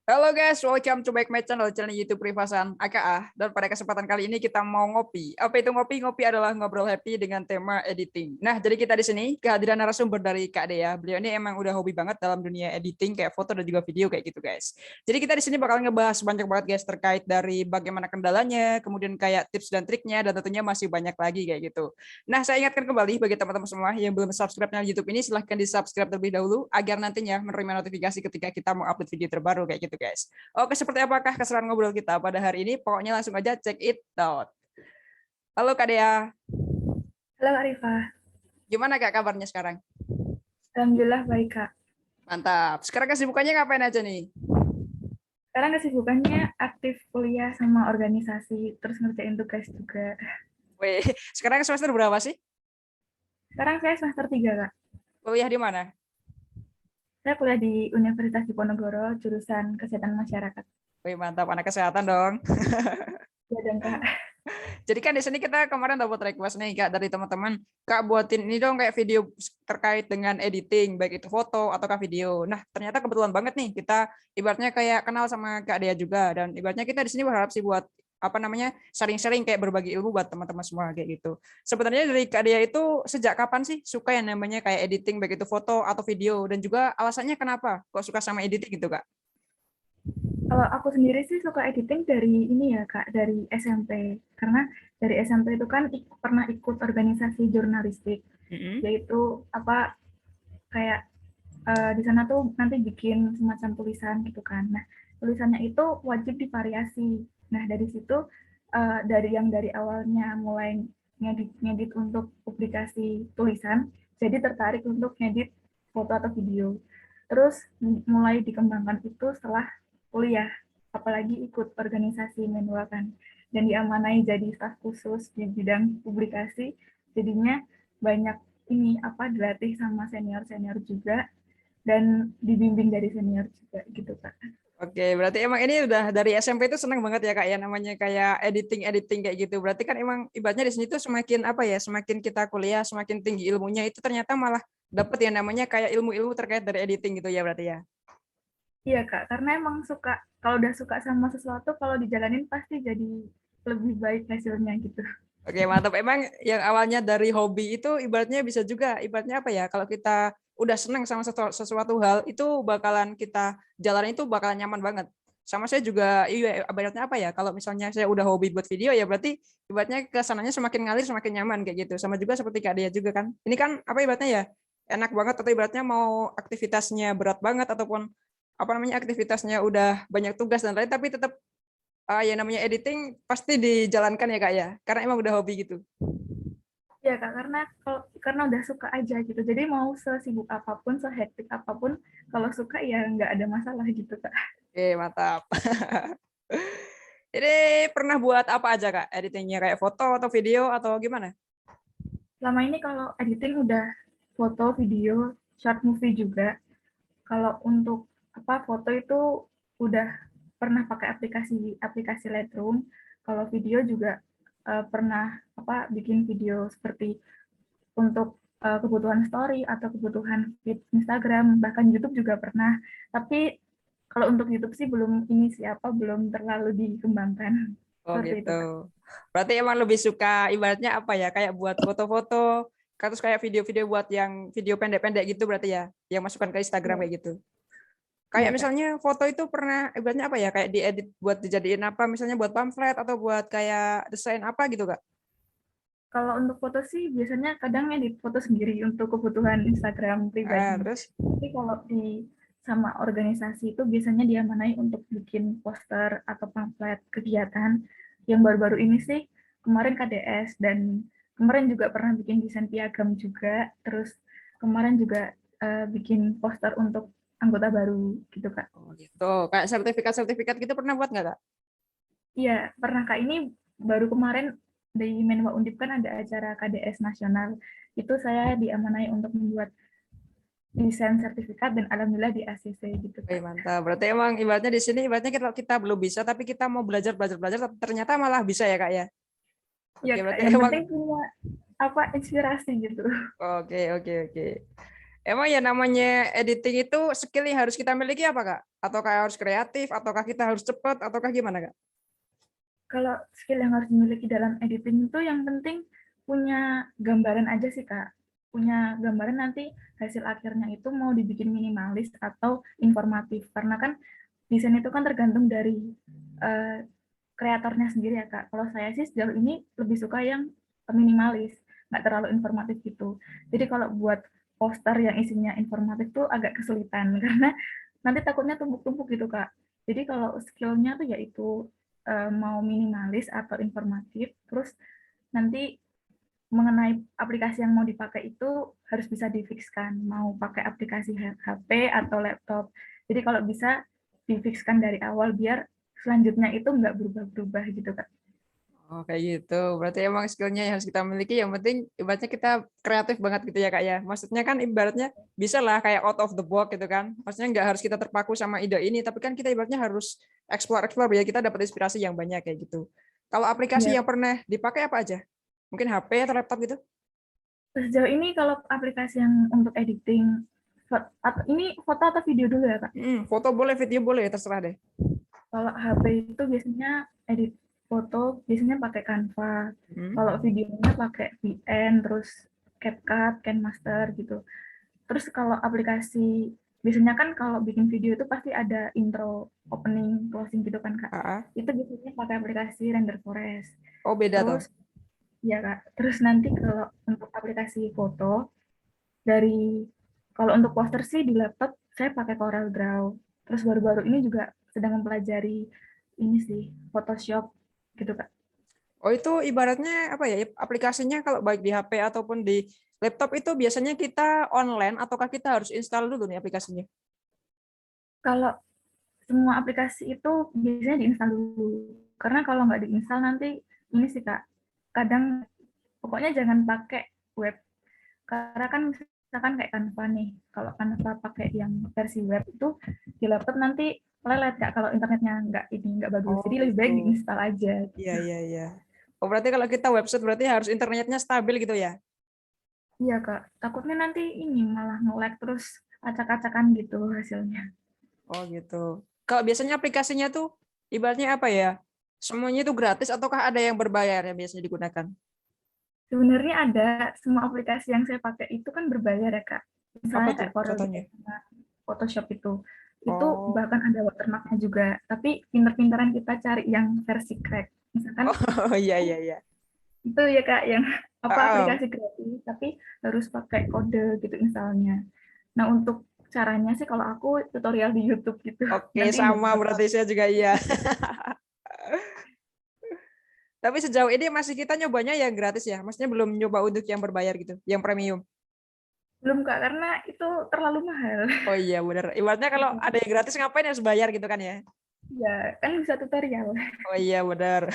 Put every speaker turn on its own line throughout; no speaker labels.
Halo guys, welcome to back my channel YouTube Privasan AKA. Dan pada kesempatan kali ini kita mau ngopi. Apa itu ngopi? Ngopi adalah ngobrol happy dengan tema editing. Nah, jadi kita di sini kehadiran narasumber dari Kak Dea. Beliau ini emang udah hobi banget dalam dunia editing kayak foto dan juga video kayak gitu guys. Jadi kita di sini bakal ngebahas banyak banget guys terkait dari bagaimana kendalanya, kemudian kayak tips dan triknya, dan tentunya masih banyak lagi kayak gitu. Nah, saya ingatkan kembali bagi teman-teman semua yang belum subscribe channel YouTube ini, silahkan di subscribe terlebih dahulu agar nantinya menerima notifikasi ketika kita mau upload video terbaru kayak gitu guys. Oke, seperti apakah keseruan ngobrol kita pada hari ini? Pokoknya langsung aja check it out. Halo Kak Dea.
Halo Arifah,
Gimana Kak kabarnya sekarang?
Alhamdulillah baik Kak.
Mantap. Sekarang kesibukannya ngapain aja nih?
Sekarang kesibukannya aktif kuliah sama organisasi, terus ngerjain tugas juga.
Weh, sekarang semester berapa sih?
Sekarang saya semester 3 Kak.
Kuliah di mana?
Saya kuliah di Universitas Diponegoro, jurusan Kesehatan Masyarakat.
Wih, mantap, anak kesehatan dong.
Ya dan Kak.
Jadi kan di sini kita kemarin dapat request nih Kak dari teman-teman, Kak buatin ini dong kayak video terkait dengan editing, baik itu foto ataukah video. Nah, ternyata kebetulan banget nih kita ibaratnya kayak kenal sama Kak Dea juga, dan ibaratnya kita di sini berharap sih buat apa namanya sharing-sharing kayak berbagi ilmu buat teman-teman semua kayak gitu. Sebenarnya dari Kak Dea itu sejak kapan sih suka yang namanya kayak editing baik itu foto atau video, dan juga alasannya kenapa kok suka sama editing gitu Kak?
Kalau aku sendiri sih suka editing dari ini ya Kak, dari SMP. Karena dari SMP itu kan pernah ikut organisasi jurnalistik,
Mm-hmm.
yaitu apa kayak di sana tuh nanti bikin semacam tulisan gitu kan. Nah, tulisannya itu wajib divariasi. Nah, dari situ dari awalnya mulai ngedit untuk publikasi tulisan, jadi tertarik untuk ngedit foto atau video. Terus mulai dikembangkan itu setelah kuliah, apalagi ikut organisasi manual kan, dan diamanai jadi staf khusus di bidang publikasi, jadinya banyak ini apa dilatih sama senior-senior juga dan dibimbing dari senior juga gitu Kak.
Oke, berarti emang ini udah dari SMP itu senang banget ya Kak ya, namanya kayak editing kayak gitu. Berarti kan emang ibaratnya di sini tuh semakin apa ya, semakin kita kuliah, semakin tinggi ilmunya itu ternyata malah dapet yang namanya kayak ilmu-ilmu terkait dari editing gitu ya berarti ya.
Iya Kak, karena emang suka, kalau udah suka sama sesuatu kalau dijalanin pasti jadi lebih baik hasilnya gitu.
Oke, mantap. Emang yang awalnya dari hobi itu ibaratnya bisa juga, ibaratnya apa ya, kalau kita udah senang sama sesuatu hal, itu bakalan kita jalanin itu bakalan nyaman banget. Sama saya juga, iya, ibaratnya apa ya, kalau misalnya saya udah hobi buat video, ya berarti ibaratnya kesananya semakin ngalir, semakin nyaman kayak gitu. Sama juga seperti Kak Dea juga kan. Ini kan apa ibaratnya ya, enak banget, atau ibaratnya mau aktivitasnya berat banget, ataupun apa namanya aktivitasnya udah banyak tugas dan lain, tapi tetap ya namanya editing pasti dijalankan ya Kak ya, karena emang udah hobi gitu.
Iya Kak, karena udah suka aja gitu. Jadi mau sesibuk apapun, sehektik apapun, kalau suka ya nggak ada masalah gitu Kak.
Oke, mantap. Jadi pernah buat apa aja Kak editingnya, kayak foto atau video atau gimana?
Selama ini kalau editing udah foto, video, short movie juga. Kalau untuk apa foto itu udah pernah pakai aplikasi aplikasi Lightroom. Kalau video juga pernah apa bikin video seperti untuk kebutuhan story atau kebutuhan feed Instagram, bahkan YouTube juga pernah. Tapi kalau untuk YouTube sih belum ini siapa belum terlalu dikembangkan.
Oh
Seperti
gitu.
itu Kak.
Berarti emang lebih suka ibaratnya apa ya, kayak buat foto-foto, terus kayak video-video buat yang video pendek-pendek gitu berarti ya, yang masukkan ke Instagram
Iya,
kayak gitu. Kayak
iya Kak.
misalnya foto itu pernah ibaratnya apa ya, kayak diedit buat dijadiin apa, misalnya buat pamflet atau buat kayak desain apa gitu Kak?
Kalau untuk foto sih biasanya kadang edit foto sendiri untuk kebutuhan Instagram pribadi.
Terus
Tapi kalau di sama organisasi itu biasanya diamanai untuk bikin poster atau pamflet kegiatan. Yang baru-baru ini sih kemarin KDS dan kemarin juga pernah bikin desain piagam juga. Terus kemarin juga bikin poster untuk anggota baru gitu Kak.
oh gitu. Kayak sertifikat-sertifikat gitu pernah buat nggak Kak?
Iya, pernah Kak. Ini baru kemarin di Menwa Undip kan ada acara KDS nasional. Itu saya diamanai untuk membuat desain sertifikat dan alhamdulillah di ACC gitu
Wih,
Kak.
mantap. Berarti emang ibaratnya di sini ibaratnya kita belum bisa, tapi kita mau belajar ternyata malah bisa ya Kak ya.
Iya
Oke,
Kak,
berarti
yang
emang
penting punya apa inspirasi gitu.
oke. Emang ya namanya editing itu skill yang harus kita miliki apa Kak? Ataukah harus kreatif, ataukah kita harus cepat, ataukah gimana Kak?
Kalau skill yang harus dimiliki dalam editing itu yang penting punya gambaran aja sih Kak. Punya gambaran nanti hasil akhirnya itu mau dibikin minimalis atau informatif. Karena kan desain itu kan tergantung dari uh, kreatornya sendiri ya Kak. Kalau saya sih sejauh ini lebih suka yang minimalis, nggak terlalu informatif gitu. Jadi kalau buat poster yang isinya informatif tuh agak kesulitan karena nanti takutnya tumpuk-tumpuk gitu Kak. Jadi kalau skillnya tuh yaitu mau minimalis atau informatif, terus nanti mengenai aplikasi yang mau dipakai itu harus bisa difikskan, mau pakai aplikasi HP atau laptop. Jadi kalau bisa difikskan dari awal biar selanjutnya itu nggak berubah-berubah gitu Kak.
Oh, kayak gitu. Berarti emang skillnya yang harus kita miliki. Yang penting ibaratnya kita kreatif banget gitu ya Kak ya. Maksudnya kan ibaratnya bisa lah kayak out of the box gitu kan. Maksudnya nggak harus kita terpaku sama ide ini, tapi kan kita ibaratnya harus explore biar kita dapat inspirasi yang banyak kayak gitu. Kalau aplikasi
Ya,
yang pernah dipakai apa aja? Mungkin HP atau laptop gitu?
sejauh ini kalau aplikasi yang untuk editing, ini foto atau video dulu ya Kak?
Foto boleh, video boleh, terserah deh.
Kalau HP itu biasanya edit foto biasanya pakai Canva.
Hmm.
Kalau videonya pakai VN, terus CapCut, KineMaster gitu. Terus kalau aplikasi biasanya kan kalau bikin video itu pasti ada intro, opening, closing gitu kan Kak.
Ah.
Itu biasanya pakai aplikasi Render Forest.
Oh beda tuh.
Terus ya Kak, terus nanti kalau untuk aplikasi foto dari kalau untuk poster sih di laptop saya pakai Corel Draw. Terus baru-baru ini juga sedang mempelajari ini sih Photoshop gitu Kak.
Oh itu ibaratnya apa ya? Aplikasinya kalau baik di HP ataupun di laptop itu biasanya kita online ataukah kita harus install dulu nih aplikasinya?
Kalau semua aplikasi itu biasanya diinstal dulu. Karena kalau nggak diinstal nanti ini sih Kak, kadang pokoknya jangan pakai web. Karena kan misalkan kayak Canva nih, kalau Canva pakai yang versi web itu di laptop nanti lelet Kak kalau internetnya nggak bagus.
Oh
Jadi lebih
gitu.
baik diinstal aja.
Iya iya iya. Oh berarti kalau kita website berarti harus internetnya stabil gitu ya?
Iya Kak, takutnya nanti ini malah nge-lag terus acak-acakan gitu hasilnya.
Oh gitu. Kalau biasanya aplikasinya tuh ibaratnya apa ya? Semuanya itu gratis ataukah ada yang berbayar yang biasanya digunakan?
Sebenarnya ada semua aplikasi yang saya pakai itu kan berbayar ya Kak.
Apa
Misalnya
tuh
kayak Corel
contohnya?
Draw sama Photoshop itu
Oh.
bahkan ada watermarknya juga. Tapi pinter-pinteran kita cari yang versi crack. Misalkan
Oh iya iya iya.
itu ya Kak yang apa
Ah,
aplikasi gratis tapi harus pakai kode gitu misalnya. Nah untuk caranya sih kalau aku tutorial di YouTube gitu.
oke
Nanti
sama
bakal
berarti saya juga iya. Tapi sejauh ini masih kita nyobanya yang gratis ya. Maksudnya belum nyoba untuk yang berbayar gitu, yang premium.
belum Kak karena itu terlalu mahal.
Oh iya benar. Ibaratnya kalau ada yang gratis ngapain harus bayar gitu kan ya?
Ya kan bisa tutorial.
Oh iya benar.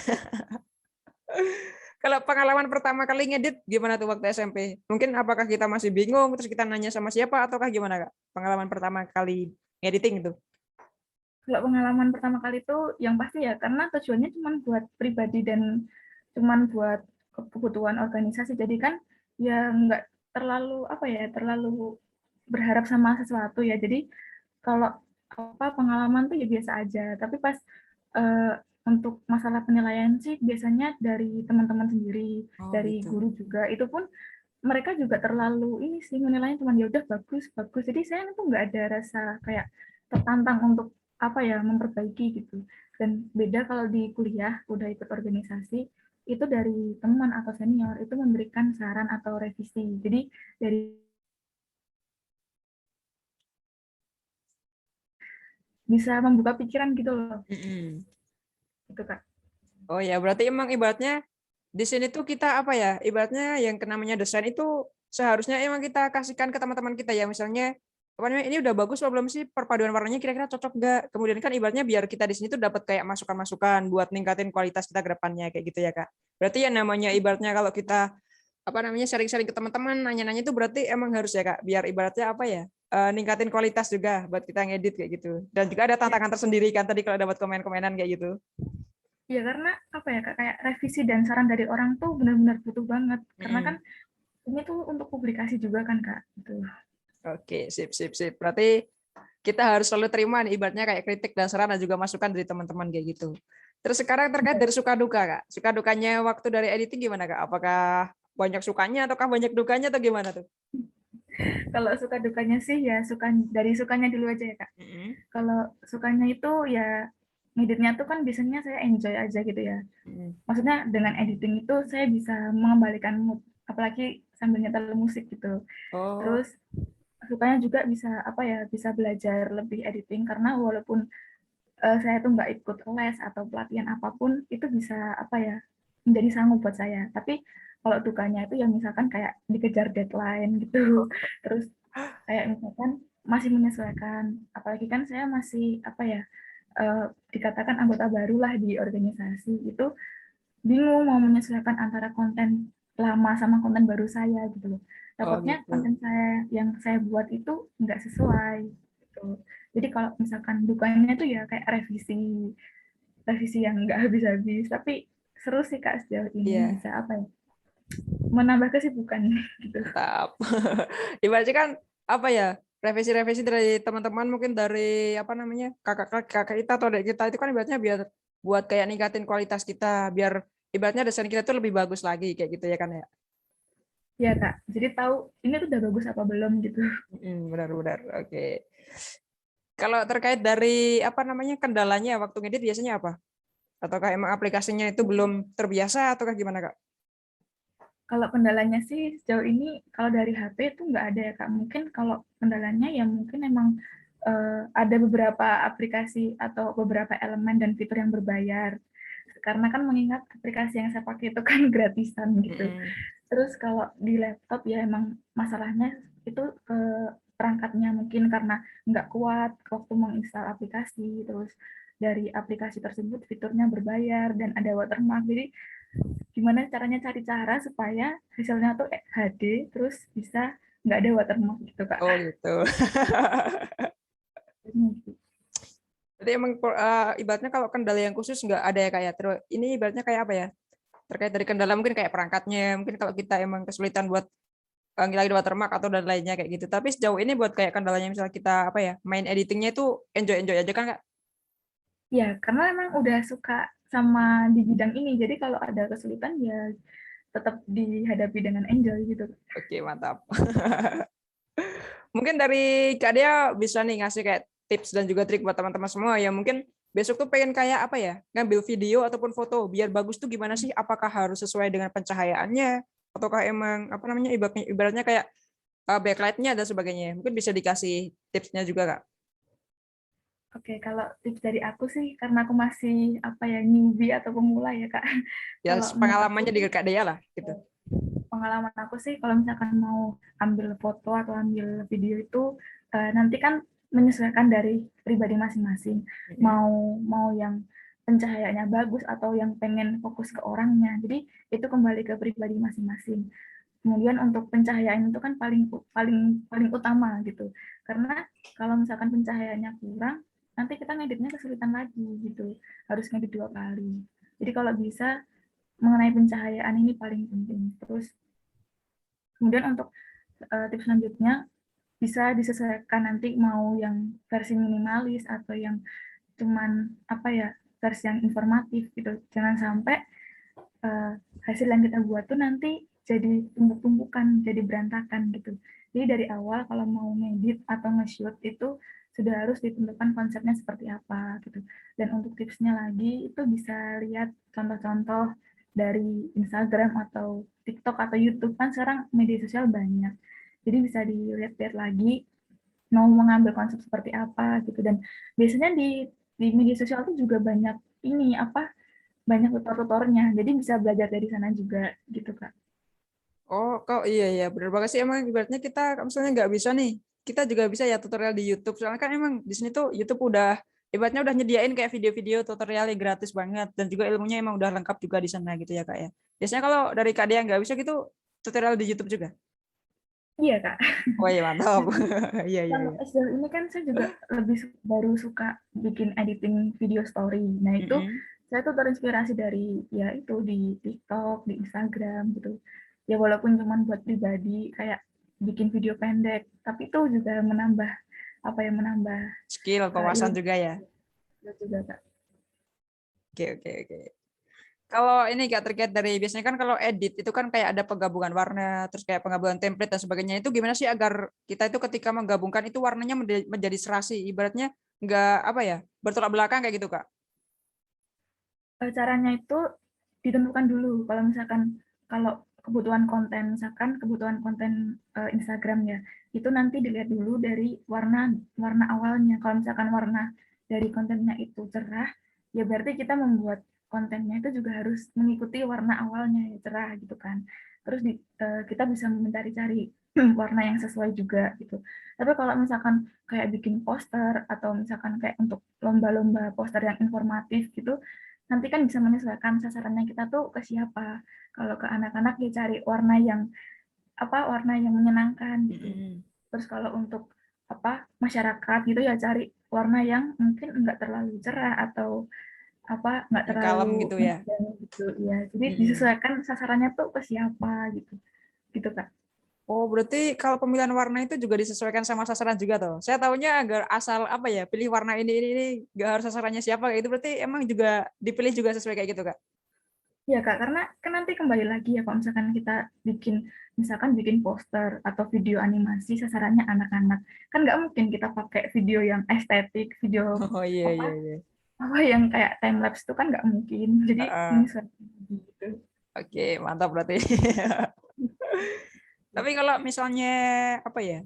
Kalau pengalaman pertama kali ngedit gimana tuh waktu SMP? Mungkin apakah kita masih bingung terus kita nanya sama siapa ataukah gimana Kak? Pengalaman pertama kali editing itu.
Kalau pengalaman pertama kali itu yang pasti ya karena tujuannya cuma buat pribadi dan cuma buat kebutuhan organisasi. Jadi kan ya nggak terlalu apa ya terlalu berharap sama sesuatu ya. Jadi kalau apa pengalaman tuh ya biasa aja. Tapi pas eh, untuk masalah penilaian sih biasanya dari teman-teman sendiri,
Oh
dari
gitu.
guru juga. Itu pun mereka juga terlalu ini sih menilainya cuma ya udah bagus bagus. Jadi saya tuh nggak ada rasa kayak tertantang untuk apa ya memperbaiki gitu. Dan beda kalau di kuliah udah ikut organisasi itu dari teman atau senior itu memberikan saran atau revisi. Jadi dari bisa membuka pikiran gitu loh,
Mm-mm.
gitu Kak.
Oh ya berarti emang ibaratnya di sini tuh kita apa ya? Ibaratnya yang namanya desain itu seharusnya emang kita kasihkan ke teman-teman kita ya. Misalnya apa namanya ini udah bagus atau belum sih perpaduan warnanya kira-kira cocok nggak? Kemudian kan ibaratnya biar kita di sini tuh dapat kayak masukan-masukan buat ningkatin kualitas kita ke depannya kayak gitu ya Kak. Berarti ya namanya ibaratnya kalau kita apa namanya sharing-sharing ke teman-teman nanya-nanya itu berarti emang harus ya Kak biar ibaratnya apa ya? Ningkatin kualitas juga buat kita ngedit kayak gitu. Dan juga ada
Ya,
tantangan tersendiri kan tadi kalau dapat komen-komenan kayak gitu.
ya karena apa ya Kak, kayak revisi dan saran dari orang tuh benar-benar butuh banget. Karena kan
Mm-mm.
ini tuh untuk publikasi juga kan Kak. Gitu.
Oke, sip, sip, sip. Berarti kita harus selalu terima nih, ibaratnya kayak kritik dan saran dan juga masukan dari teman-teman kayak gitu. Terus sekarang terkait dari suka duka, Kak. Suka dukanya waktu dari editing gimana, Kak? Apakah banyak sukanya ataukah banyak dukanya atau gimana tuh?
Kalau suka dukanya sih ya dari sukanya dulu aja ya Kak.
Mm-mm.
Kalau sukanya itu ya ngeditnya tuh kan biasanya saya enjoy aja gitu ya.
Mm-mm.
Maksudnya dengan editing itu saya bisa mengembalikan mood, apalagi sambil nyetel musik gitu.
Oh,
Terus sukanya juga bisa apa ya, bisa belajar lebih editing karena walaupun saya tuh nggak ikut les atau pelatihan apapun itu bisa apa ya menjadi sanggup buat saya. Tapi kalau dukanya itu ya misalkan kayak dikejar deadline gitu, terus kayak misalkan masih menyesuaikan, apalagi kan saya masih apa ya dikatakan anggota baru lah di organisasi itu, bingung mau menyesuaikan antara konten lama sama konten baru saya gitu loh.
oh
Takutnya
gitu.
konten saya yang saya buat itu nggak sesuai gitu. Jadi kalau misalkan dukanya itu ya kayak revisi yang nggak habis-habis, tapi seru sih Kak sejauh ini
Iya,
bisa apa ya menambah kesibukan gitu.
mantap. Ibaratnya kan apa ya? Revisi-revisi dari teman-teman mungkin dari apa namanya? Kakak kita atau adik kita itu kan ibaratnya biar buat kayak ningkatin kualitas kita, biar ibaratnya desain kita itu lebih bagus lagi kayak gitu ya kan ya.
Ya Kak, jadi tahu ini tuh udah bagus apa belum gitu.
Benar-benar. Oke. Kalau terkait dari apa namanya kendalanya waktu ngedit biasanya apa? Ataukah emang aplikasinya itu belum terbiasa ataukah gimana, Kak?
Kalau kendalanya sih sejauh ini kalau dari HP itu nggak ada ya Kak. Mungkin kalau kendalanya ya mungkin emang ada beberapa aplikasi atau beberapa elemen dan fitur yang berbayar. Karena kan mengingat aplikasi yang saya pakai itu kan gratisan gitu.
Mm-mm.
Terus kalau di laptop ya emang masalahnya itu perangkatnya mungkin karena nggak kuat waktu menginstal aplikasi. Terus dari aplikasi tersebut fiturnya berbayar dan ada watermark. Jadi gimana caranya cari cara supaya hasilnya tuh HD terus bisa nggak ada watermark gitu Kak.
Oh gitu. Jadi emang ibaratnya kalau kendala yang khusus nggak ada ya kayak terus ini ibaratnya kayak apa ya? Terkait dari kendala mungkin kayak perangkatnya, mungkin kalau kita emang kesulitan buat ngilangin watermark atau dan lainnya kayak gitu. Tapi sejauh ini buat kayak kendalanya misalnya kita apa ya main editingnya itu enjoy aja kan, Kak?
Ya karena emang udah suka sama di bidang ini jadi kalau ada kesulitan ya tetap dihadapi dengan enjoy gitu.
Oke mantap. Mungkin dari Kak Dea bisa nih ngasih kayak tips dan juga trik buat teman-teman semua yang mungkin besok tuh pengen kayak apa ya, ngambil video ataupun foto biar bagus tuh gimana sih? Apakah harus sesuai dengan pencahayaannya ataukah emang apa namanya ibaratnya kayak backlight-nya dan sebagainya. Mungkin bisa dikasih tipsnya juga, Kak.
Oke, kalau tips dari aku sih karena aku masih apa ya newbie atau pemula ya Kak.
Ya
Kalau menurut aku
pengalamannya di
sih
Kak Dea lah gitu.
pengalaman aku sih kalau misalkan mau ambil foto atau ambil video itu nanti kan menyesuaikan dari pribadi masing-masing. Mau mau yang pencahayaannya bagus atau yang pengen fokus ke orangnya. Jadi itu kembali ke pribadi masing-masing. Kemudian untuk pencahayaan itu kan paling paling paling utama gitu. Karena kalau misalkan pencahayaannya kurang, nanti kita ngeditnya kesulitan lagi gitu. Harus ngedit 2 kali. Jadi kalau bisa mengenai pencahayaan ini paling penting. Terus kemudian untuk tips selanjutnya bisa disesuaikan nanti mau yang versi minimalis atau yang cuman apa ya versi yang informatif gitu. Jangan sampai uh, hasil yang kita buat tuh nanti jadi tumpuk-tumpukan, jadi berantakan gitu. Jadi dari awal kalau mau ngedit atau nge-shoot itu sudah harus ditentukan konsepnya seperti apa gitu. Dan untuk tipsnya lagi itu bisa lihat contoh-contoh dari Instagram atau TikTok atau YouTube kan sekarang media sosial banyak. Jadi bisa dilihat-lihat lagi mau mengambil konsep seperti apa gitu dan biasanya di media sosial itu juga banyak ini apa banyak tutor-tutornya, jadi bisa belajar dari sana juga gitu Kak.
Oh, kok iya ya, benar banget sih emang ibaratnya kita misalnya nggak bisa nih, kita juga bisa ya tutorial di YouTube. Soalnya kan emang di sini tuh YouTube udah ibaratnya udah nyediain kayak video-video tutorial yang gratis banget dan juga ilmunya emang udah lengkap juga di sana gitu ya Kak ya. Biasanya kalau dari Kak Dea nggak bisa gitu tutorial di YouTube juga.
Iya Kak.
Oh iya mantap. Iya iya
Kalau
iya.
sejauh ini kan saya juga lebih baru suka bikin editing video story. Nah itu
Mm-mm.
saya tuh terinspirasi dari ya itu di TikTok, di Instagram gitu. Ya walaupun cuma buat pribadi kayak bikin video pendek, tapi itu juga menambah menambah
Skill, wawasan
ilmu
juga ya.
juga Kak.
Oke. Kalau ini Kak terkait dari biasanya kan kalau edit itu kan kayak ada penggabungan warna, terus kayak penggabungan template dan sebagainya. Itu gimana sih agar kita itu ketika menggabungkan itu warnanya menjadi serasi, ibaratnya nggak apa ya, bertolak belakang kayak gitu Kak?
Caranya itu ditentukan dulu. Kalau misalkan kalau kebutuhan konten, misalkan kebutuhan konten Instagram ya, itu nanti dilihat dulu dari warna warna awalnya. Kalau misalkan warna dari kontennya itu cerah, ya berarti kita membuat kontennya itu juga harus mengikuti warna awalnya ya cerah gitu kan. Terus kita bisa mencari-cari warna yang sesuai juga gitu. Tapi kalau misalkan kayak bikin poster atau misalkan kayak untuk lomba-lomba poster yang informatif gitu, nanti kan bisa menyesuaikan sasarannya kita tuh ke siapa. Kalau ke anak-anak dia cari warna yang menyenangkan gitu. Terus kalau untuk masyarakat gitu ya cari warna yang mungkin enggak terlalu cerah atau enggak
Yang kalem
terlalu
gitu ya.
menjadi gitu ya. Jadi disesuaikan sasarannya tuh ke siapa gitu. Gitu Kak.
Oh, berarti kalau pemilihan warna itu juga disesuaikan sama sasaran juga toh. Saya tahunya agar asal apa ya, pilih warna ini nggak harus sasarannya siapa kayak itu berarti emang juga dipilih juga sesuai kayak gitu, Kak.
Iya Kak, karena kan nanti kembali lagi ya kalau misalkan kita misalkan bikin poster atau video animasi sasarannya anak-anak, kan nggak mungkin kita pakai video yang estetik, video
Oh iya iya
apa
iya.
apa yang kayak time lapse itu kan nggak mungkin. Jadi
Heeh.
menyesuaikan gitu.
Oke, mantap berarti. Tapi kalau misalnya apa ya?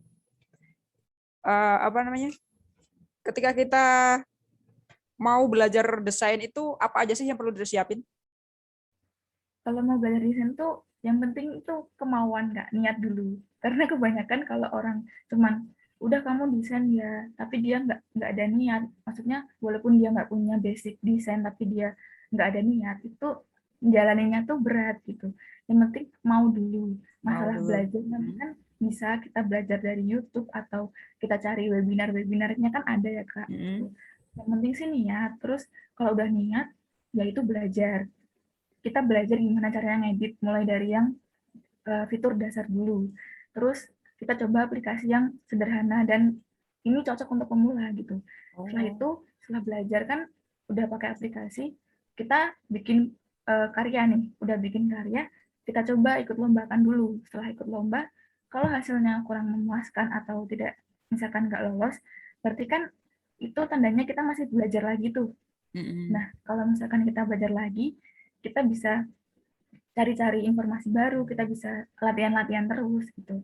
Apa namanya? Ketika kita mau belajar desain itu apa aja sih yang perlu disiapin?
Kalau mau belajar desain tuh yang penting itu kemauan nggak niat dulu. Karena kebanyakan kalau orang cuman udah kamu desain ya, tapi dia nggak ada niat. Maksudnya walaupun dia nggak punya basic desain, tapi dia nggak ada niat, itu jalaninnya tuh berat gitu. Yang penting mau dulu.
Mau
Masalah
dulu.
belajar nanti kan bisa kita belajar dari YouTube atau kita cari webinar-webinarnya kan ada ya Kak. Gitu. Yang penting sih niat. Terus kalau udah niat, ya itu belajar. Kita belajar gimana caranya ngedit mulai dari yang fitur dasar dulu. Terus kita coba aplikasi yang sederhana dan ini cocok untuk pemula gitu. Setelah
Oh.
itu, setelah belajar kan udah pakai aplikasi, kita bikin karya nih, udah bikin karya, kita coba ikut lombakan dulu. Setelah ikut lomba, kalau hasilnya kurang memuaskan atau tidak, misalkan nggak lolos, berarti kan itu tandanya kita masih belajar lagi tuh. Nah, kalau misalkan kita belajar lagi, kita bisa cari-cari informasi baru, kita bisa latihan-latihan terus gitu.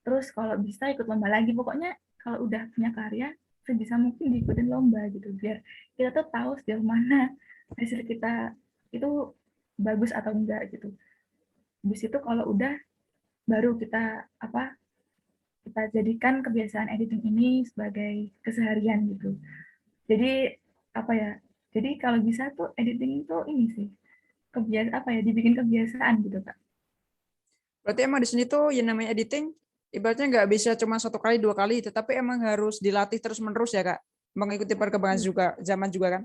Terus kalau bisa ikut lomba lagi, pokoknya kalau udah punya karya, sebisa mungkin diikutin lomba gitu, biar kita tuh tahu sejauh mana hasil kita itu bagus atau enggak gitu. Habis itu kalau udah baru kita jadikan kebiasaan editing ini sebagai keseharian gitu. Jadi apa ya? Jadi kalau bisa tuh editing itu ini sih dibikin kebiasaan gitu Kak.
Berarti emang di sini tuh yang namanya editing, ibaratnya nggak bisa cuma satu kali, dua kali, tetapi emang harus dilatih terus-menerus ya, Kak. Mengikuti perkembangan juga, zaman juga kan.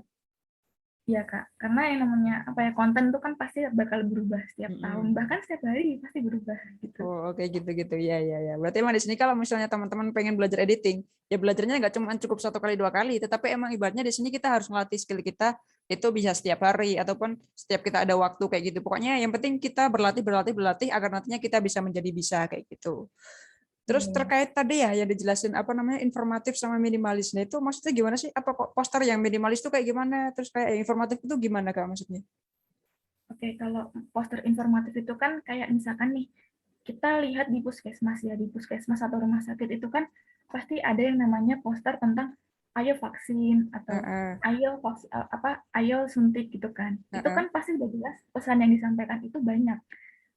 Iya Kak, karena yang namanya konten itu kan pasti bakal berubah setiap tahun, bahkan setiap hari pasti berubah gitu.
Oh, oke gitu-gitu. Ya, ya, ya. Berarti emang di sini kalau misalnya teman-teman pengen belajar editing, ya belajarnya nggak cuma cukup satu kali, dua kali, tetapi emang ibaratnya di sini kita harus melatih skill kita itu bisa setiap hari ataupun setiap kita ada waktu kayak gitu. Pokoknya yang penting kita berlatih agar nantinya kita bisa menjadi bisa kayak gitu. Terus
Iya.
terkait tadi ya yang dijelasin apa namanya informatif sama minimalis. Nah itu maksudnya gimana sih? Apa kok poster yang minimalis itu kayak gimana? Terus kayak yang informatif itu gimana Kak maksudnya?
Oke, kalau poster informatif itu kan kayak misalkan nih, kita lihat di puskesmas ya, di puskesmas atau rumah sakit itu kan pasti ada yang namanya poster tentang ayo vaksin atau
Heeh,
ayo suntik gitu kan. Itu
heeh.
kan pasti udah jelas pesan yang disampaikan itu banyak.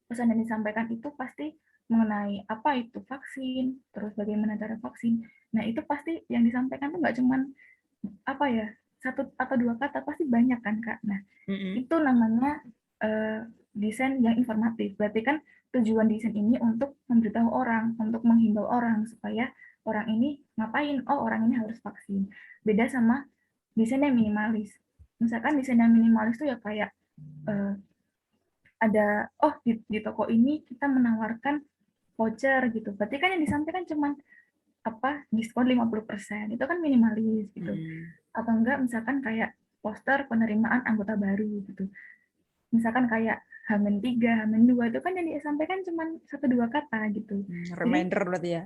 Pesan yang disampaikan itu pasti mengenai apa itu vaksin, terus bagaimana cara vaksin. Nah, itu pasti yang disampaikan tuh nggak cuman satu atau dua kata, pasti banyak kan, Kak. Nah,
Mm-mm.
itu namanya desain yang informatif. Berarti kan tujuan desain ini untuk memberitahu orang, untuk menghimbau orang supaya orang ini ngapain? Oh, orang ini harus vaksin. Beda sama desain yang minimalis. Misalkan desain yang minimalis itu ya kayak ada di toko ini kita menawarkan voucher gitu. Berarti kan yang disampaikan cuman diskon 50%. Itu kan minimalis gitu. Atau enggak misalkan kayak poster penerimaan anggota baru gitu. Misalkan kayak H-3, H-2 itu kan yang disampaikan cuman 1-2 kata gitu. Jadi
Reminder berarti ya.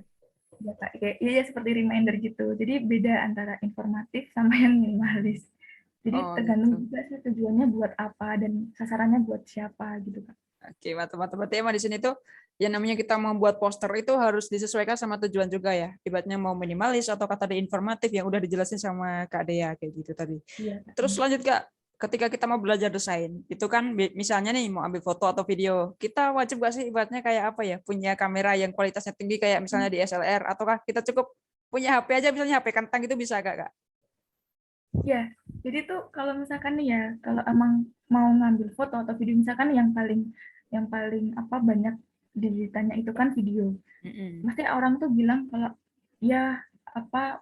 ya, kayak iya seperti reminder gitu. Jadi beda antara informatif sama yang minimalis. Jadi
Oh
tergantung
gitu.
juga sih tujuannya buat apa dan sasarannya buat siapa gitu Kak.
Oke, mantap-mantap. Berarti emang di sini tuh yang namanya kita membuat poster itu harus disesuaikan sama tujuan juga ya. Ibaratnya mau minimalis atau kata informatif yang udah dijelasin sama Kak Dea kayak gitu tadi.
Iya Kak.
Terus lanjut Kak, ketika kita mau belajar desain, itu kan misalnya nih mau ambil foto atau video, kita wajib gak sih ibaratnya kayak apa ya, punya kamera yang kualitasnya tinggi kayak misalnya DSLR, ataukah kita cukup punya HP aja, misalnya HP kentang itu bisa Kak?
Ya, jadi tuh kalau misalkan nih ya, kalau emang mau ngambil foto atau video misalkan yang paling banyak ditanya itu kan video. Pasti orang tuh bilang kalau ya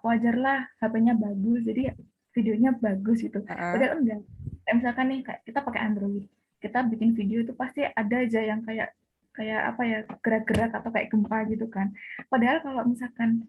wajarlah HP-nya bagus, jadi videonya bagus gitu. Padahal enggak. Kayak misalkan nih kayak kita pakai Android, kita bikin video itu pasti ada aja yang kayak kayak gerak-gerak atau kayak gempa gitu kan. Padahal kalau misalkan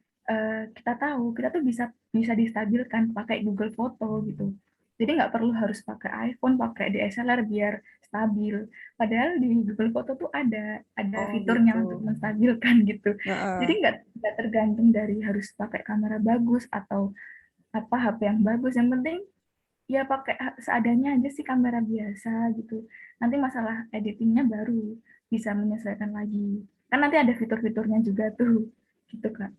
kita tahu kita tuh bisa bisa distabilkan pakai Google Foto gitu. Jadi nggak perlu harus pakai iPhone, pakai DSLR biar stabil. Padahal di Google Foto tuh ada
Oh
fiturnya
gitu.
untuk menstabilkan gitu. Jadi
Heeh.
nggak tergantung dari harus pakai kamera bagus atau HP yang bagus. Yang penting ya pakai seadanya aja sih kamera biasa gitu. Nanti masalah editingnya baru bisa menyesuaikan lagi. Kan nanti ada fitur-fiturnya juga tuh, gitu Kak.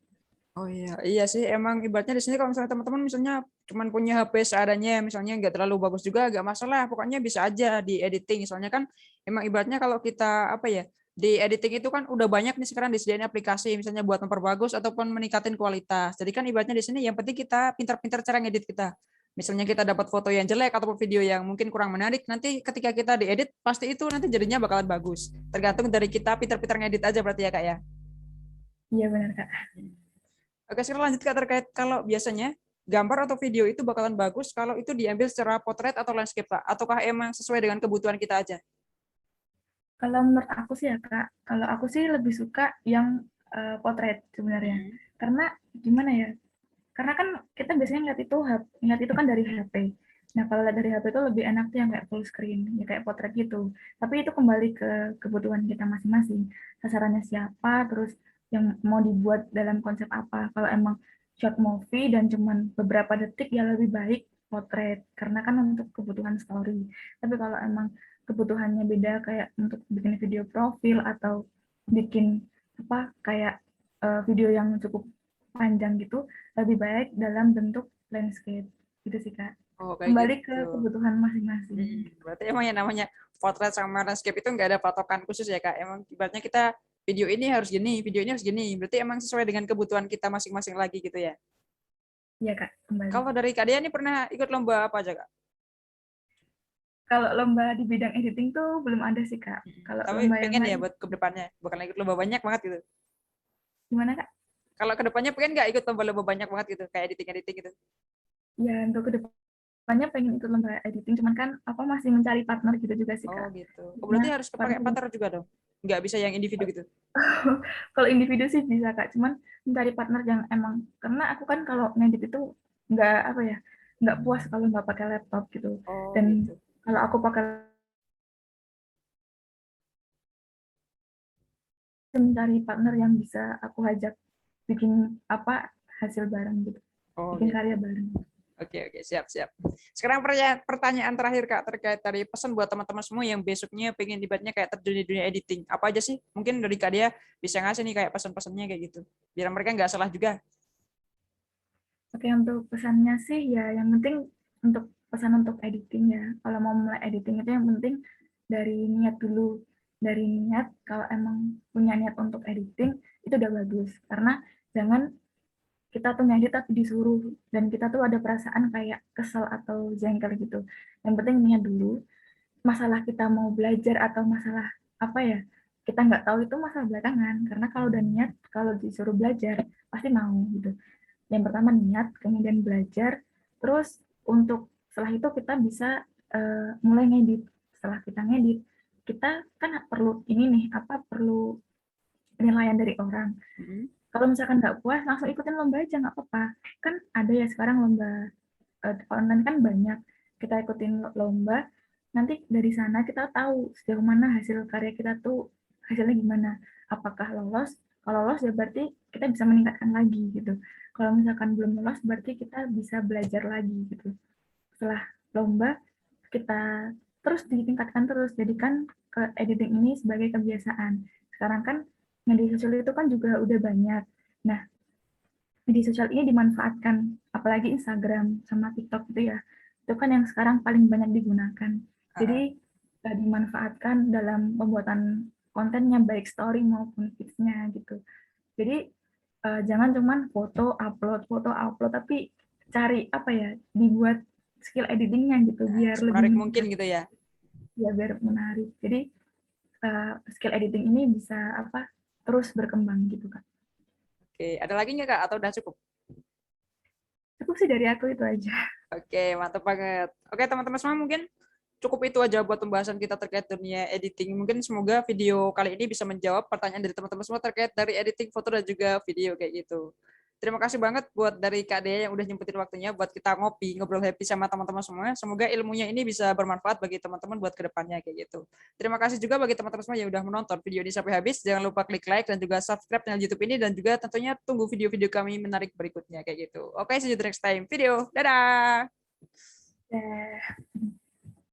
Oh iya, iya sih emang ibaratnya di sini kalau misalnya teman-teman misalnya cuman punya HP seadanya, misalnya nggak terlalu bagus juga, nggak masalah, pokoknya bisa aja di editing. Soalnya kan emang ibaratnya kalau kita apa ya di editing itu kan udah banyak nih sekarang disediain aplikasi misalnya buat memperbagus ataupun meningkatin kualitas. Jadi kan ibaratnya di sini yang penting kita pintar-pintar cara ngedit kita. Misalnya kita dapat foto yang jelek ataupun video yang mungkin kurang menarik, nanti ketika kita diedit pasti itu nanti jadinya bakalan bagus. Tergantung dari kita pintar-pintar ngedit aja berarti ya Kak ya.
Iya benar Kak.
Oke, sekarang lanjut Kak terkait kalau biasanya gambar atau video itu bakalan bagus kalau itu diambil secara potret atau landscape, Kak? Ataukah emang sesuai dengan kebutuhan kita aja?
Kalau menurut aku sih ya Kak, kalau aku sih lebih suka yang potret sebenarnya. Karena gimana ya? Karena kan kita biasanya ngeliat itu kan dari HP. Nah, kalau lihat dari HP itu lebih enak tuh yang kayak full screen, ya kayak potret gitu. Tapi itu kembali ke kebutuhan kita masing-masing. Sasarannya siapa, terus yang mau dibuat dalam konsep apa. Kalau emang short movie dan cuman beberapa detik ya lebih baik potret karena kan untuk kebutuhan story. Tapi kalau emang kebutuhannya beda kayak untuk bikin video profil atau bikin kayak video yang cukup panjang gitu lebih baik dalam bentuk landscape gitu sih Kak.
Oh, kayak
Kembali ke
gitu.
kebutuhan masing-masing.
Berarti emang yang namanya potret sama landscape itu nggak ada patokan khusus ya, Kak? Emang ibaratnya kita video ini harus gini, video ini harus gini. Berarti emang sesuai dengan kebutuhan kita masing-masing lagi gitu ya?
Iya Kak, kembali.
Kalau dari Kak Dea ini pernah ikut lomba apa aja, Kak?
Kalau lomba di bidang editing tuh belum ada sih Kak. Kalau
Tapi
lomba yang
pengen ya
lain
buat ke depannya. Bakalan ikut lomba banyak banget gitu.
gimana Kak?
Kalau ke depannya pengen nggak ikut lomba-lomba banyak banget gitu, kayak editing-editing gitu?
Ya untuk kedepannya pengen ikut lomba editing, cuman kan masih mencari partner gitu juga sih
Oh
Kak.
gitu. Oh,
Karena
berarti harus pakai
partner
partner juga dong? Nggak bisa yang individu gitu?
kalau individu sih bisa Kak, cuman mencari partner yang emang karena aku kan kalau ngedit itu nggak nggak puas kalau nggak pakai laptop gitu.
Oh
Dan
gitu.
kalau aku pakai mencari partner yang bisa aku ajak bikin hasil bareng gitu,
Oh
bikin
gitu.
karya bareng.
Oke, oke, siap, siap. Sekarang pertanyaan terakhir, Kak, terkait dari pesan buat teman-teman semua yang besoknya pengen dibatnya kayak terjun di dunia editing. Apa aja sih? Mungkin dari Kak dia bisa ngasih nih kayak pesan-pesannya kayak gitu. Biar mereka nggak salah juga.
Oke, untuk pesannya sih ya yang penting untuk pesan untuk editing ya. Kalau mau mulai editing itu yang penting dari niat dulu. Dari niat, kalau emang punya niat untuk editing, itu udah bagus. Karena jangan kita tuh ngedit tapi disuruh. Dan kita tuh ada perasaan kayak kesel atau jengkel gitu. Yang penting niat dulu. Masalah kita mau belajar atau masalah kita nggak tahu itu masalah belakangan. Karena kalau udah niat, kalau disuruh belajar, pasti mau gitu. Yang pertama niat, kemudian belajar, terus untuk setelah itu kita bisa mulai ngedit. Setelah kita ngedit, kita kan perlu ini nih perlu penilaian dari orang.
Mm-mm.
Kalau misalkan nggak puas, langsung ikutin lomba aja, nggak apa-apa. Kan ada ya sekarang lomba online kan banyak. Kita ikutin lomba, nanti dari sana kita tahu sejauh mana hasil karya kita tuh hasilnya gimana. Apakah lolos? Kalau lolos ya berarti kita bisa meningkatkan lagi gitu. Kalau misalkan belum lolos, berarti kita bisa belajar lagi gitu. Setelah lomba, kita terus ditingkatkan terus. Jadikan ke editing ini sebagai kebiasaan. Sekarang kan media sosial itu kan juga udah banyak. Nah, media sosial ini dimanfaatkan, apalagi Instagram sama TikTok itu ya. Itu kan yang sekarang paling banyak digunakan. Jadi dimanfaatkan dalam pembuatan kontennya, baik story maupun feeds-nya gitu. Jadi jangan cuman foto upload, tapi cari apa ya, dibuat skill editingnya gitu biar lebih
Menarik mungkin
menyenangkan,
gitu ya.
ya biar menarik. Jadi skill editing ini bisa apa terus berkembang gitu kan.
Oke, ada lagi nggak Kak? Atau udah cukup?
Cukup sih dari aku itu aja.
Oke, mantap banget. Oke, teman-teman semua mungkin cukup itu aja buat pembahasan kita terkait dunia editing. Mungkin semoga video kali ini bisa menjawab pertanyaan dari teman-teman semua terkait dari editing foto dan juga video kayak gitu. Terima kasih banget buat dari Kak Dea yang udah nyempetin waktunya buat kita ngopi, ngobrol happy sama teman-teman semua. Semoga ilmunya ini bisa bermanfaat bagi teman-teman buat kedepannya kayak gitu. Terima kasih juga bagi teman-teman semua yang udah menonton video ini sampai habis. Jangan lupa klik like dan juga subscribe channel YouTube ini dan juga tentunya tunggu video-video kami menarik berikutnya kayak gitu. Oke, see you the next time video. Dadah!
Ya.